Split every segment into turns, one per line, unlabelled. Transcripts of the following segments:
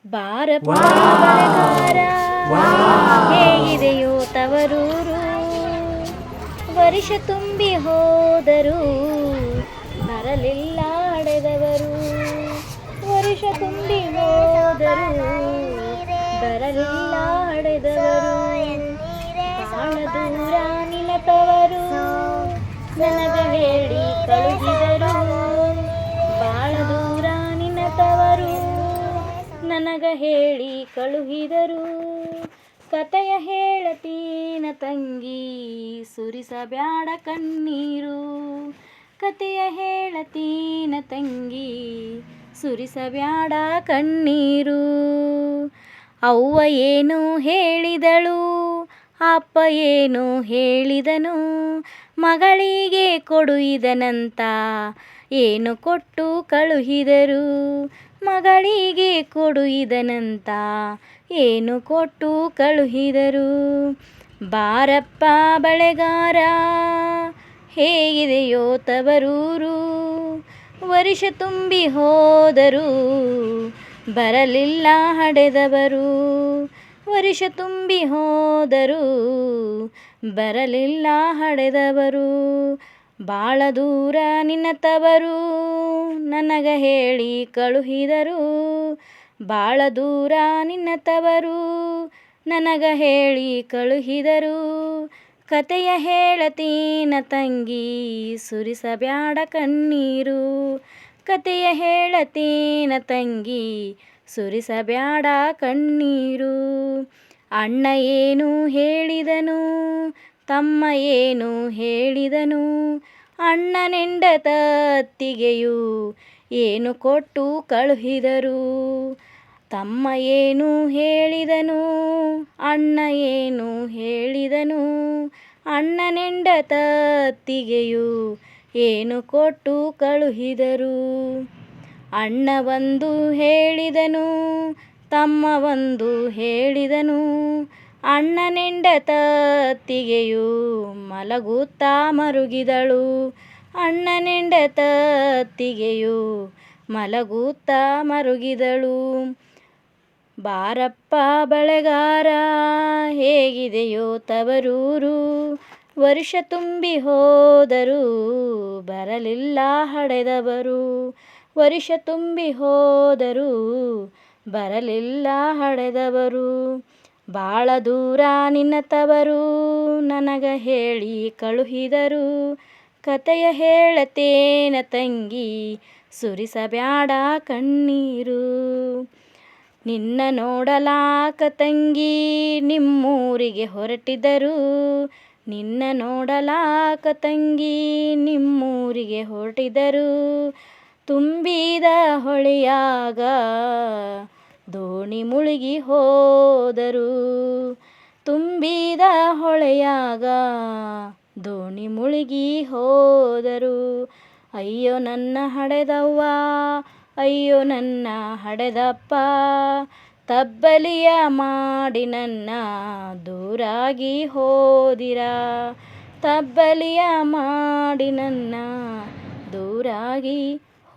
ಬಾರ ಬಳೆಗಾರ ಹೇಗಿದೆಯೋ ತವರೂರು, ವರ್ಷ ತುಂಬಿ ಹೋದರು ಬರಲಿಲ್ಲ ಹಡೆದವರು. ವರ್ಷ ತುಂಬಿ ಹೋದರು ಬರಲಿಲ್ಲ ಹಡೆದವರು. ಬಾಳ ದೂರ ನಿನತವರು ನನಗ ಹೇಳಿ ಕಳುಹಿದರು. ಬಾಳ ದೂರ ನಿನತವರು ನನಗ ಹೇಳಿ ಕಳುಹಿದರು. ಕತೆಯ ಹೇಳತೀನ ತಂಗಿ ಸುರಿಸಬ್ಯಾಡ ಕಣ್ಣೀರು. ಕತೆಯ ಹೇಳತೀನ ತಂಗಿ ಸುರಿಸಬ್ಯಾಡ ಕಣ್ಣೀರು. ಅವ್ವ ಏನು ಹೇಳಿದಳು, ಅಪ್ಪ ಏನು ಹೇಳಿದನು, ಮಗಳಿಗೆ ಕೊಡು ಇದನಂತ ಏನು ಕೊಟ್ಟು ಕಳುಹಿದರು. ಮಗಳಿಗೆ ಕೊಡು ಇದನಂತ ಏನು ಕೊಟ್ಟು ಕಳುಹಿದರು. ಬಾರಪ್ಪ ಬಳೆಗಾರ ಹೇಗಿದೆಯೋ ತವರೂರು, ವರ್ಷ ತುಂಬಿ ಹೋದರು ಬರಲಿಲ್ಲ ಹಡೆದವರು. ವರ್ಷ ತುಂಬಿ ಹೋದರು ಬರಲಿಲ್ಲ ಹಡೆದವರು. ಬಾಳ ದೂರ ನಿನ್ನತವರು ನನಗ ಹೇಳಿ ಕಳುಹಿದರು. ಬಾಳ ದೂರ ನಿನ್ನತವರು ನನಗ ಹೇಳಿ ಕಳುಹಿದರು. ಕತೆಯ ಹೇಳತೀನ ತಂಗಿ ಸುರಿಸಬ್ಯಾಡ ಕಣ್ಣೀರು. ಕತೆಯ ಹೇಳತೀನ ತಂಗಿ ಸುರಿಸಬ್ಯಾಡ ಕಣ್ಣೀರು. ಅಣ್ಣ ಏನು ಹೇಳಿದನು, ತಮ್ಮ ಏನು ಹೇಳಿದನು, ಅಣ್ಣನೆಂಡತತ್ತಿಗೆಯು ಏನು ಕೊಟ್ಟು ಕಳುಹಿದರು. ತಮ್ಮ ಏನು ಹೇಳಿದನು, ಅಣ್ಣ ಏನು ಹೇಳಿದನು, ಅಣ್ಣನೆಂಡತತ್ತಿಗೆಯು ಏನು ಕೊಟ್ಟು ಕಳುಹಿದರು. ಅಣ್ಣ ಒಂದು ಹೇಳಿದನು, ತಮ್ಮ ಒಂದು ಹೇಳಿದನು, ಅಣ್ಣನೆಂಡತತ್ತಿಗೆಯು ಮಲಗುತ್ತಾ ಮರುಗಿದಳು. ಅಣ್ಣನೆಂಡತತ್ತಿಗೆಯು ಮಲಗುತ್ತಾ ಮರುಗಿದಳು. ಬಾರಪ್ಪ ಬಳೆಗಾರ ಹೇಗಿದೆಯೋ ತವರೂರು, ವರ್ಷ ತುಂಬಿ ಹೋದರು ಬರಲಿಲ್ಲ ಹಡೆದವರು. ವರ್ಷ ತುಂಬಿ ಹೋದರು ಬರಲಿಲ್ಲ ಹಡೆದವರು. ಬಾಳ ದೂರ ನಿನ್ನತವರು ನನಗ ಹೇಳಿ ಕಳುಹಿದರು. ಕತೆಯ ಹೇಳತೇನ ತಂಗಿ ಸುರಿಸಬ್ಯಾಡ ಕಣ್ಣೀರು. ನಿನ್ನ ನೋಡಲಾಕ ತಂಗಿ ನಿಮ್ಮೂರಿಗೆ ಹೊರಟಿದರು. ನಿನ್ನ ನೋಡಲಾಕ ತಂಗಿ ನಿಮ್ಮೂರಿಗೆ ಹೊರಟಿದರು. ತುಂಬಿದ ಹೊಳೆಯಾಗ ದೋಣಿ ಮುಳುಗಿ ಹೋದರು. ತುಂಬಿದ ಹೊಳೆಯಾಗ ದೋಣಿ ಮುಳುಗಿ ಹೋದರು. ಅಯ್ಯೋ ನನ್ನ ಹಡೆದವ್ವ, ಅಯ್ಯೋ ನನ್ನ ಹಡೆದಪ್ಪ, ತಬ್ಬಲಿಯ ಮಾಡಿ ನನ್ನ ದೂರಾಗಿ ಹೋದಿರ. ತಬ್ಬಲಿಯ ಮಾಡಿ ನನ್ನ ದೂರಾಗಿ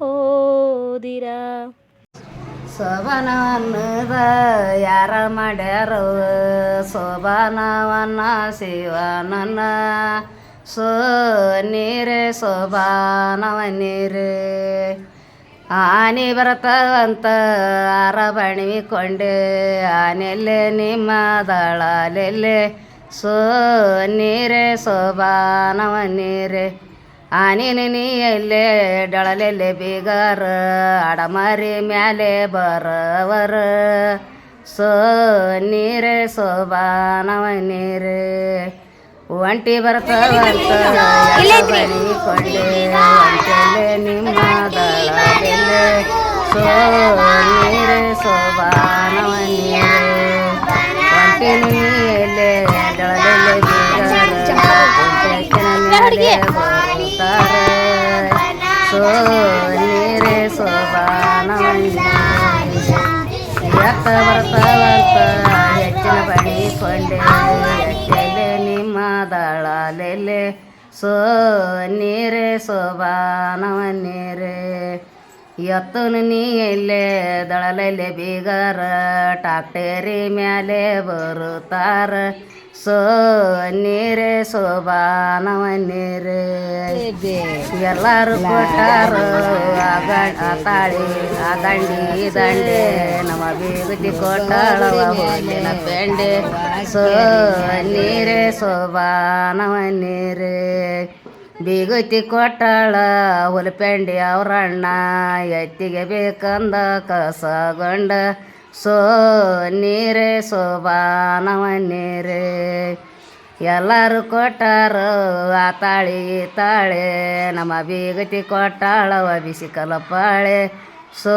ಹೋದಿರ.
ಶೋಭನವನ್ನದ ಯಾರ ಮಾಡ್ಯಾರೋ, ಶೋಭನವನ್ನ ಶಿವನನ್ನ ನೀರೇ ಶೋಭಾನವ ನೀರೇ. ಆನೆ ಬರ್ತವಂತ ಅರಬಣಿವಿ ಕೊಂಡೆ, ಆನೆಲ್ಲೆ ನಿಮ್ಮ ದಳಲೆಲ್ಲೆ ನೀರೇ ಶೋಭಾನವ ನೀರೇ. ಆನಿನ ನೀಯಲ್ಲೇ ಡಳಲೆಲ್ಲೆ ಬೀಗರ, ಅಡಮರಿ ಮ್ಯಾಲೆ ಬರವರ ನೀರೇ ಶೋಭಾನವ ನೀರೇ. ಒಂಟಿ ಬರ್ತವಂತ ಬಣಿ ಕೊಂಡೆ, ಒಂಟೆಲೆ ನಿಮ್ಮ ದಳಲೆಲ್ಲೆ ನೀರೇ ಶೋಭಾನವ ನೀರೇ. ಒಂಟಿ ನೀಯಲ್ಲೇ ಡಳಲೆಲ್ಲೆ ಬೀಗರ, ಮ್ಯಾಲೆ ನೀರೇ ಶೋಭಾನವ ಎತ್ತ ಬರ್ತವಂತ ಹೆಚ್ಚಿನ ಬಣಿ ಕೊಂಡೆ, ಎಟ್ಟೆಲೆ ನಿಮ್ಮ ದಳಲೆಲ್ಲೆ ನೀರೇ ಶೋಭಾನವ ನೀರೇ. ಎತ್ತನು ನೀ ಎಲ್ಲೆ ದಳಲಲ್ಲೇ ಬೀಗರ ಟ್ಯಾಕ್ಟರಿ ಮ್ಯಾಲೆ ಬರುತ್ತಾರ ಸೋ ನೀರೇ ಸೋಬಾನವನ್ನೀರೇ ಎಲ್ಲರೂ ಕೊಟ್ಟಾರು ತಾಳಿ ಆ ದಂಡಿ ದಂಡೆ ನಮ್ಮ ಬೀಗುತಿ ಕೊಟ್ಟಾಳವ ಹೋಲಿನ ಬೆಂಡೆ ಸೋ ನೀರೇ ಸೋಬಾನವನ್ನೀರೇ ಬೀಗುತಿ ಕೊಟ್ಟಾಳ ಹುಲ್ಪೆಂಡಿ ಅವ್ರಣ್ಣ ಎತ್ತಿಗೆ ಬೇಕಂದ ಕಸಗೊಂಡ ಸೋ ನೀರೇ ಸೋಬಾನವನ್ನೀರೇ ಎಲ್ಲರೂ ಕೊಟ್ಟಾರು ಆ ತಾಳಿ ತಾಳೆ ನಮ್ಮ ಬೀಗತಿ ಕೊಟ್ಟಾಳವ ಬಿಸಿ ಕಲಪಾಳೆ ಸೋ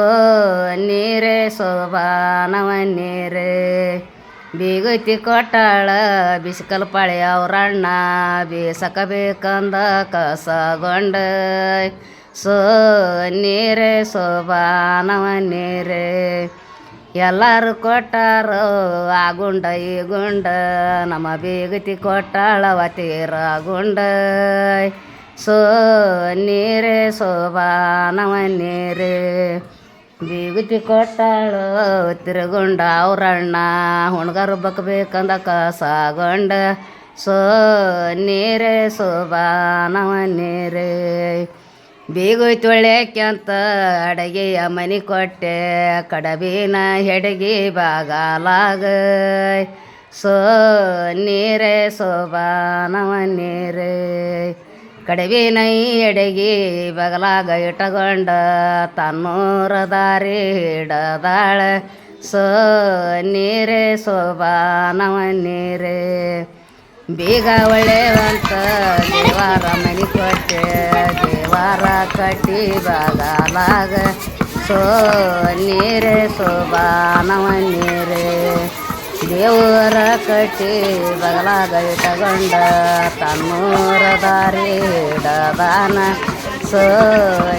ನೀರೇ ಸೋಬಾನವನ್ನೀರೇ ಬೀಗತಿ ಕೊಟ್ಟಾಳ ಬಿಸಿ ಕಲಪಾಳೆ ಅವ್ರಣ್ಣ ಬೀಸಕಬೇಕಂದ ಕಸಗೊಂಡ ಸೋ ನೀರೇ ಸೋಬಾನವನ್ನೀರೇ ಎಲ್ಲರೂ ಕೊಟ್ಟಾರು ಆ ಗುಂಡ ಈ ಗುಂಡ ನಮ್ಮ ಬೀಗತಿ ಕೊಟ್ಟಾಳವ ತೀರ ಗುಂಡ ಸೋ ನೀರೇ ಸೋಬಾನವನ್ನೀರೇ ಬೀಗತಿ ಕೊಟ್ಟಾಳು ತಿರುಗುಂಡ ಅವ್ರಣ್ಣ ಹುಣ್ಗರು ಬಕ್ಕಬೇಕಂದ ಕಸಗೊಂಡ ಸೋ ನೀರೇ ಸೋಬಾನವನ್ನೀರೇ ಬೀಗುತಿ ಒಳ್ಳೆಕ್ಯಂತ ಅಡಗೆಯ ಮನೆ ಕೊಟ್ಟೆ ಕಡಬಿನ ಹೆಡಗಿ ಬಾಗಲಾಗ ಸೋ ನೀರೇ ಸೋಬಾನವನ್ನೀರೇ ಕಡಬಿನ ಎಡಗಿ ಬಗಲಾಗ ಇಟ್ಟಗೊಂಡ ತನ್ನೂರ ದಾರಿ ಹಿಡದಾಳ ಸೋ ನೀರೇ ಸೋಬಾನವನ್ನೀರೇ ಬೀಗ ಒಳ್ಳೆವಂತ ದೇವಾರ ಮನೆ ಕೊಟ್ಟೆ ದೇವಾರ ಕಟ್ಟಿ ಬಾಗಲಾಗ ಸೋ ನೀರೇ ಸೋಬಾನವನ್ನೀರೇ ದೇವರ ಕಟ್ಟಿ ಬಗಲಾಗ ಇಟ್ಟಗೊಂಡ ತನ್ನೂರ ದಾರಿ ಹಿಡದಾನ ಸೋ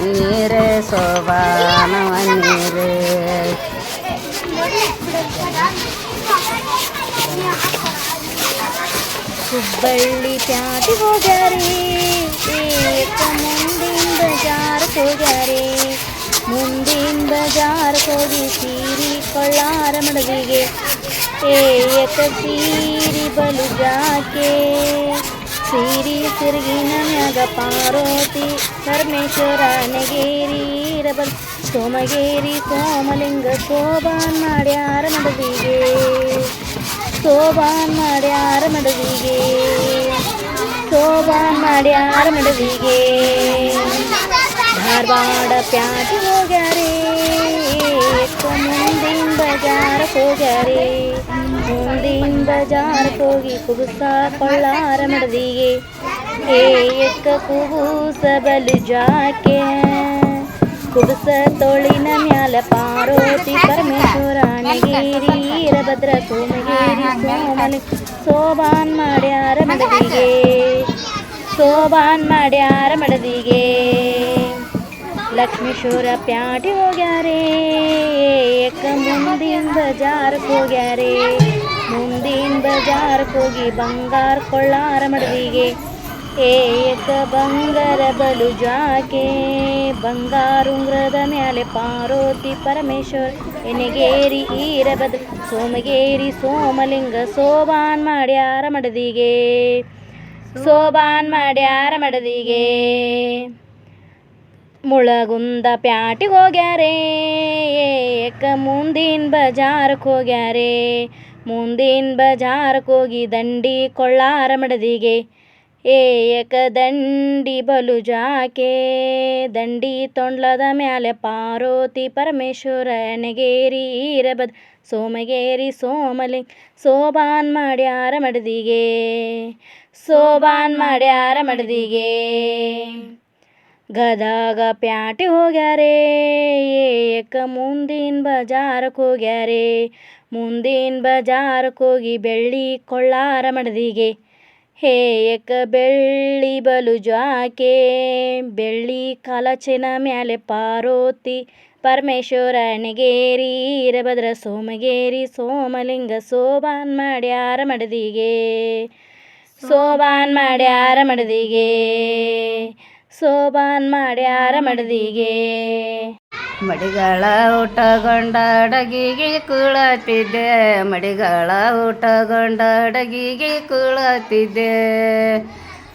ನೀರೇ ಸೋಬಾನವನ್ನೀರೇ
ಹುಬ್ಬಳ್ಳಿ ಪ್ಯಾಟಿ ಹೋಗ್ಯಾರಿ ಮುಂದಿನ ಬಜಾರಕ್ಕೆ ಹೋಗ್ಯಾರಿ ಮುಂದಿನ ಬಜಾರಕ್ಕೆ ಹೋಗಿ ಸೀರಿ ಕೊಳ್ಳಾರ ಮಡವಿಗೆ ಏಕ ಸೀರಿ ಬಲು ಜಾಕೆ ಸೀರಿ ತಿರುಗಿನ ಮ್ಯಾಗ ಪಾರ್ವತಿ ಪರಮೇಶ್ವರ ನಗೇರಿ ರಬಲ್ ಸೋಮಗೇರಿ ಸೋಮಲಿಂಗ ಶೋಭಾನ್ ಮಾಡ್ಯಾರ ಮಡವಿಗೆ ಶೋಭಾನ್ ಮಾಡ್ಯಾರ ಮಡವಿಗೆ ಶೋಭಾನ್ ಮಾಡ್ಯಾರ ಮಡವಿಗೆ ಧಾರವಾಡ ಪ್ಯಾಟಿ ಹೋಗ್ಯಾರೆ ಮುಂದಿನ ಬಜಾರಕ್ಕೆ ಹೋಗ್ಯಾರೆ ಮುಂದಿನ ಬಜಾರಕ್ಕೆ ಹೋಗಿ ಕುಬುಸ ಕೊಳ್ಳಾರ ಮಡವಿಗೆ ಏಕ ಕುಬುಸ ಬಲು ಜಾಕೆ ಕುಬುಸ ತೋಳಿನ ಮ್ಯಾಲ ಪಾರ್ವತಿ ಪರಮೇಶ್ವರ ನಗೇರಿ ವೀರಭದ್ರ ಸೋಮಗೇರಿ ಸೋಮಲಿ ಶೋಭಾನ್ ಮಾಡ್ಯಾರ ಮಡವಿಗೆ ಶೋಭಾನ್ ಮಾಡ್ಯಾರ ಮಡವಿಗೆ ಲಕ್ಷ್ಮೇಶ್ವರ ಪ್ಯಾಟಿ ಹೋಗ್ಯಾರೆ ಏಕ ಮುಂದಿನ ಬಜಾರಕ್ಕೆ ಹೋಗ್ಯಾರೆ ಮುಂದಿನ ಬಜಾರಕ್ಕೆ ಹೋಗಿ ಬಂಗಾರ ಕೊಳ್ಳಾರ ಮಡವಿಗೆ ಏಕ ಬಂಗಾರ ಬಲು ಜಾಕೆ ಬಂಗಾರುಂಗ್ರದ ಮ್ಯಾಲೆ ಪಾರ್ವತಿ ಪರಮೇಶ್ವರ ಎನಗೇರಿ ಈರಭದ್ರ ಸೋಮಗೇರಿ ಸೋಮಲಿಂಗ ಶೋಭಾನ್ ಮಾಡ್ಯಾರ ಮಡದಿಗೆ ಶೋಭಾನ್ ಮಾಡ್ಯಾರ ಮಡದಿಗೆ ಮುಳಗುಂದ ಪ್ಯಾಟಿಗೆ ಹೋಗ್ಯಾರೆ ಏಕ ಮುಂದಿನ ಬಜಾರಕ್ಕೆ ಹೋಗ್ಯಾರೆ ಮುಂದಿನ ಬಜಾರಕ್ಕೆ ಹೋಗಿ ದಂಡಿ ಕೊಳ್ಳಾರ ಮಡದಿಗೆ ಏಕ ದಂಡಿ ಬಲು ಜಾಕೆ ದಂಡಿ ತೊಂಡ್ಲದ ಮ್ಯಾಲೆ ಪಾರ್ವತಿ ಪರಮೇಶ್ವರ ನಗೇರಿ ಈರಭದ್ರ ಸೋಮಗೇರಿ ಸೋಮಲಿಂಗ ಶೋಭಾನ್ ಮಾಡ್ಯಾರ ಮಡದಿಗೆ ಶೋಭಾನ್ ಮಾಡ್ಯಾರ ಮಡದಿಗೆ ಗದಗ ಪ್ಯಾಟಿ ಹೋಗ್ಯಾರೆ ಏಕ ಮುಂದಿನ ಬಜಾರಕ್ಕೆ ಹೋಗ್ಯಾರೆ ಮುಂದಿನ ಬಜಾರಕ್ಕೆ ಹೋಗಿ ಬೆಳ್ಳಿ ಕೊಳ್ಳಾರ ಮಡದಿಗೆ ಏಕ ಬೆಳ್ಳಿ ಬಲು ಜಾಕೆ ಬೆಳ್ಳಿ ಕಾಲಚೆನ ಮ್ಯಾಲೆ ಪಾರ್ವತಿ ಪರಮೇಶ್ವರ ನಗೇರಿ ಈರಭದ್ರ ಸೋಮಗೇರಿ ಸೋಮಲಿಂಗ ಶೋಭಾನ್ ಮಾಡ್ಯಾರ ಮಡದಿಗೆ ಶೋಭಾನ್ ಮಾಡ್ಯಾರ ಮಡದಿಗೆ ಶೋಭಾನ್ ಮಾಡ್ಯಾರ ಮಡದಿಗೆ
ಮಡಿಗಳ ಊಟಗೊಂಡ ಅಡಗಿಗೆ ಕುಳತಿದ್ದೆ ಮಡಿಗಳ ಊಟಗೊಂಡ ಅಡಗಿಗೆ ಕುಳತಿದ್ದೆ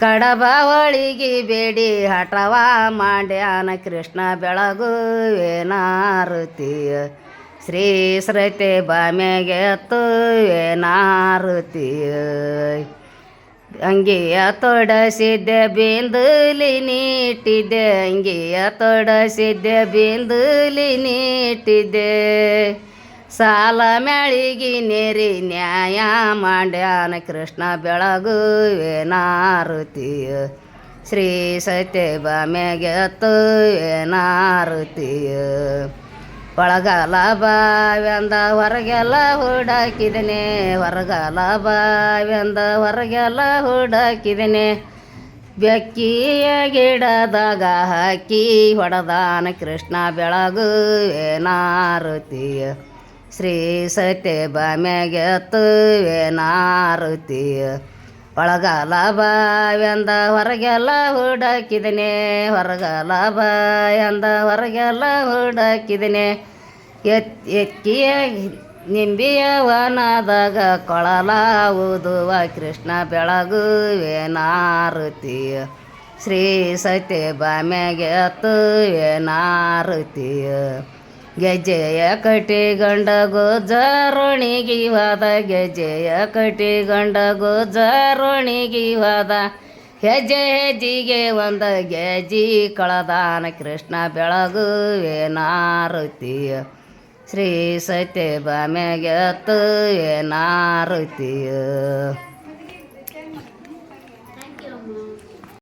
ಕಡಬವಳಿಗೆ ಬೇಡಿ ಹಠವ ಮಾಡ್ಯಾನ ಕೃಷ್ಣ ಬೆಳಗುವೇನಾರುತಿಯ ಶ್ರೀ ಸರತೆ ಬಾಮೆಗೆ ಎತ್ತುವೇನಾರುತಿಯ ಅಂಗಿಯ ತೊಡಸಿದ್ದೆ ಬಿಂದುಲಿ ನೀಟ್ಟಿದ್ದೆ ಅಂಗಿಯ ತೊಡಸಿದ್ದೆ ಬಿಂದುಲಿ ನೀಟ್ಟಿದ್ದೆ ಸಾಲ ಮ್ಯಾಳಿಗೆ ನೇರಿ ನ್ಯಾಯ ಮಾಡ್ಯಾನ ಕೃಷ್ಣ ಬೆಳಗುವೇನಾರುತಿಯ ಶ್ರೀ ಸತ್ಯ ಬಾಮೆಗೆ ಎತ್ತುವೇನಾರುತಿಯ ಒಳಗಾಲ ಬಾವೆಂದ ಹೊರಗೆಲ್ಲ ಹುಡಾಕಿದನೆ ಹೊರಗಾಲ ಬಾವೆಂದ ಹೊರಗೆಲ್ಲ ಹುಡಾಕಿದನೆ ಬೆಕ್ಕಿಯ ಗಿಡದಾಗ ಹಾಕಿ ಹೊಡೆದಾನ ಕೃಷ್ಣ ಬೆಳಗುವೇನಾರುತಿಯ ಶ್ರೀ ಸತ್ಯ ಬಾಮೆಗೆ ಎತ್ತುವೇನಾರುತಿಯ ಒಳಗಾಲ ಬಾವೆಂದ ಹೊರಗೆಲ್ಲ ಹುಡಾಕಿದನೆ ಹೊರಗಾಲ ಬಾಯಂದ ಹೊರಗೆಲ್ಲ ಹುಡಾಕಿದನೆ ಎಕ್ಕಿಯ ನಿಂಬಿಯ ವನದಾಗ ಕೊಳಲ ಊದುವ ಕೃಷ್ಣ ಬೆಳಗುವೇನಾರುತಿಯ ಶ್ರೀ ಸತ್ಯ ಬಾಮೆಗೆ ಎತ್ತುವೇನಾರುತಿಯ ಗೆಜ್ಜೆಯ ಕಟ್ಟಿಗಂಡ ಗೋಜಾರೋಣಿಗೆ ಹೋದ ಗೆಜ್ಜೆಯ ಕಟ್ಟಿಗಂಡ ಗೋಜಾರೋಣಿಗೆ ಹೋದ ಹೆಜ್ಜೆ ಹೆಜ್ಜಿಗೆ ಒಂದು ಗೆಜ್ಜಿ ಕಳದಾನ ಕೃಷ್ಣ ಬೆಳಗುವೇನಾರುತಿಯ ಶ್ರೀ ಸತ್ಯ ಬಾಮೆಗೆ ಎತ್ತುವೇನಾರುತಿಯ